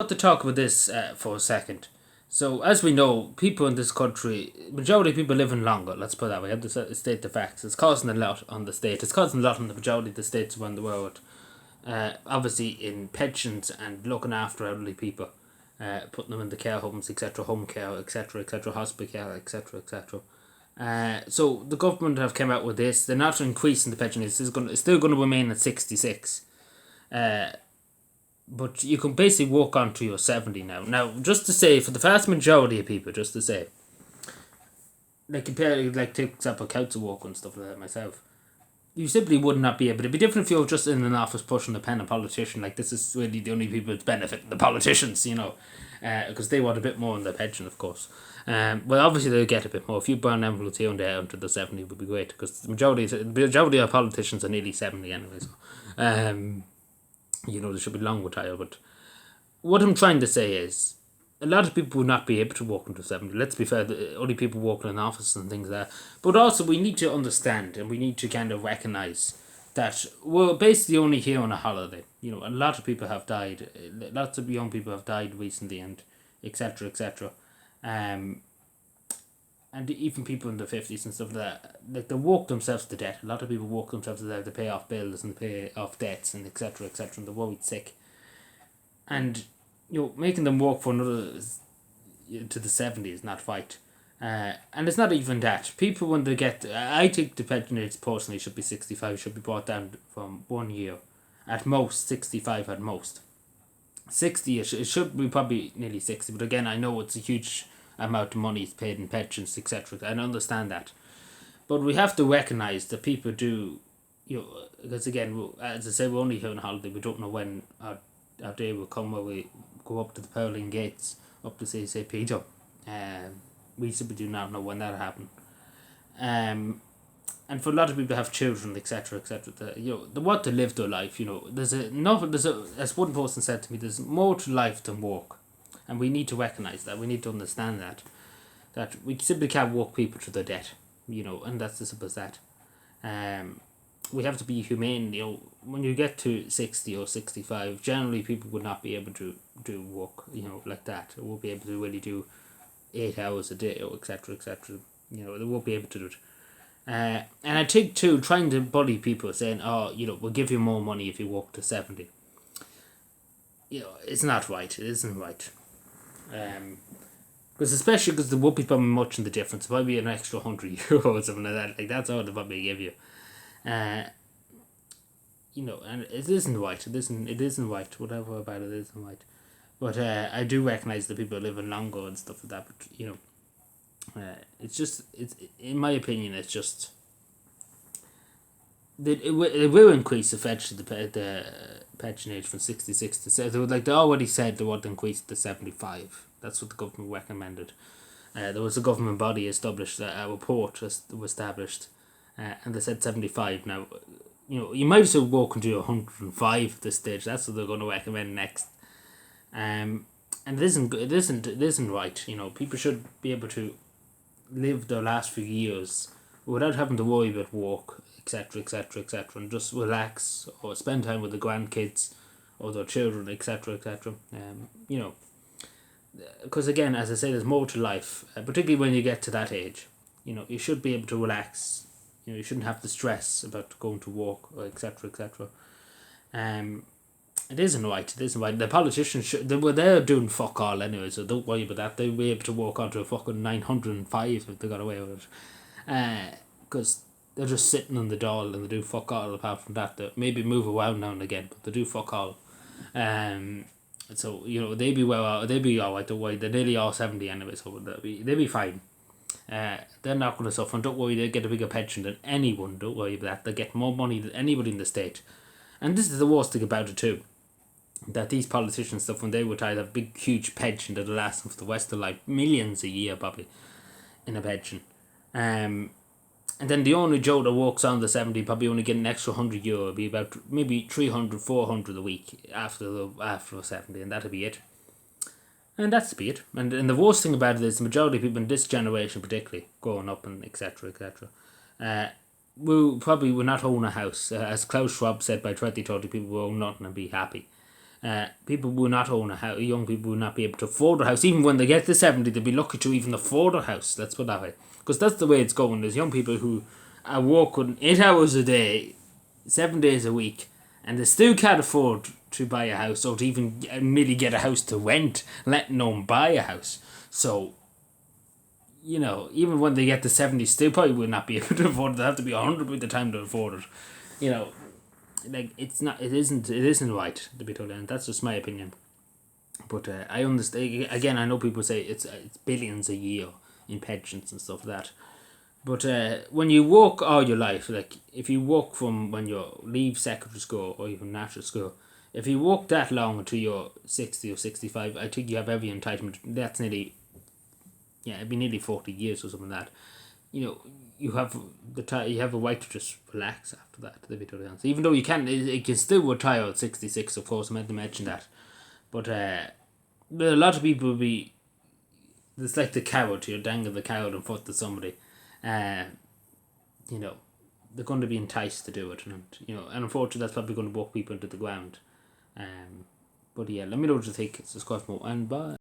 To talk about this for a second. So, as we know, people in this country, majority of people living longer. Let's put it that way. We have to state the facts. It's causing a lot on the state. It's causing a lot on the majority of the states around the world. Obviously, in pensions and looking after elderly people, putting them in the care homes, etc., home care, etc., etc., hospital care, etc., etc. So the government have come out with this. They're not increasing the pension. It's still going to remain at 66. But you can basically walk on to your 70 now. Now, just to say, for the vast majority of people, just to say, like compare, like take example, council walk and stuff like that myself, you simply would not be able. It'd be different if you were just in an office pushing a pen, a politician. Like, this is really the only people that benefit, the politicians, because they want a bit more in their pension, of course. Well, obviously they'll get a bit more. If you burn envelopes here and there until the 70 would be great, because the majority of politicians are nearly 70 anyway. So, they should be long retired. But what I'm trying to say is, a lot of people will not be able to walk into 70. Let's be fair, only people working in offices and things like that. But also, we need to understand and we need to kind of recognise that we're basically only here on a holiday. A lot of people have died. Lots of young people have died recently, and etc. etc. And even people in their 50s and stuff like that, like, they walk themselves to death. A lot of people walk themselves to death to pay off bills and pay off debts and etc. etc. And they're worried sick. And making them work for another to the 70s is not right. And it's not even that. People, when they get, I think the pension age personally should be 65, should be brought down from 1 year. At most, 65 at most. 60, it should be probably nearly 60, but again, I know it's a huge amount of money is paid in pensions, etc. I understand that. But we have to recognise that people do, because again, as I say, we're only here on holiday, we don't know when our day will come where we go up to the pearling gates, up to say Peter. We simply do not know when that happen. And for a lot of people to have children, etc., etc., they want to live their life. As one person said to me, there's more to life than work, and we need to recognise that. We need to understand that we simply can't walk people to their death. And that's as simple as that. We have to be humane. When you get to 60 or 65, generally people would not be able to do work, like that. They won't be able to really do 8 hours a day, or etc. etc. They won't be able to do it. And I think too, trying to bully people, saying, "Oh, we'll give you more money if you work to 70." It's not right. It isn't right. Because especially because there won't be probably much in the difference. It might be an extra €100 or something like that. Like, that's all they probably give you. Uh, and it isn't right. It isn't right. Whatever about it isn't right. But I do recognise that people are living longer and stuff like that. But it's in my opinion, it's just it will increase eventually the pension age from 66 to 70. Like, they already said they want to increase it to 75. That's what the government recommended. There was a government body established, a report was established, and they said 75. Now, you might as well walk into 105 at this stage. That's what they're going to recommend next. And it isn't right. People should be able to live their last few years without having to worry about work, etc., etc., etc., and just relax or spend time with the grandkids or their children, etc., etc. Because again, as I say, there's more to life, particularly when you get to that age. You should be able to relax. You shouldn't have to stress about going to work, or etc., etc. It isn't right. It isn't right. The politicians they're doing fuck all anyway, so don't worry about that. They'll be able to walk onto a fucking 905 if they got away with it. Because they're just sitting on the dole and they do fuck all apart from that. They maybe move around now and again, but they do fuck all. So they be they be alright. Don't worry. They're nearly all 70 anyway, so they'll be fine. They're not going to suffer, and don't worry, they get a bigger pension than anyone. Don't worry about that. They get more money than anybody in the state. And this is the worst thing about it too, that these politicians stuff, when they retire, have a big huge pension that'll last them for the rest of life, millions a year probably in a pension. And then the only Joe that walks on the 70 probably only get an extra €100, be about maybe 300, 400 a week after 70, and that'll be it. And that's be it. And the worst thing about it is the majority of people in this generation, particularly growing up and etc. etc. Will not own a house. As Klaus Schwab said, by 2030 people will own nothing and be happy. People will not own a house. Young people will not be able to afford a house. Even when they get to 70, they'll be lucky to even afford a house. Let's put it that way. Because that's the way it's going. There's young people who are working 8 hours a day, 7 days a week, and they still can't afford to buy a house or to even merely get a house to rent, let alone buy a house. So, you know, even when they get to 70, still probably will not be able to afford it. They have to be 100 by the time to afford it. You know, like, it isn't right, to be totally honest. That's just my opinion. But I understand, again, I know people say it's billions a year in pensions and stuff like that. But when you work all your life, like if you work from when you leave secondary school or even natural school, if you work that long until you're 60 or 65, I think you have every entitlement. That's nearly, it'd be nearly 40 years or something like that. You know, you have you have a right to just relax after that, to be totally honest. Even though you can still retire at 66, of course, I meant to mention that. But a lot of people will be, it's like the carrot, you're dangling the carrot in front of somebody. You know, they're going to be enticed to do it, and and unfortunately that's probably going to walk people into the ground. But yeah, let me know what you think. It's just quite more, and bye.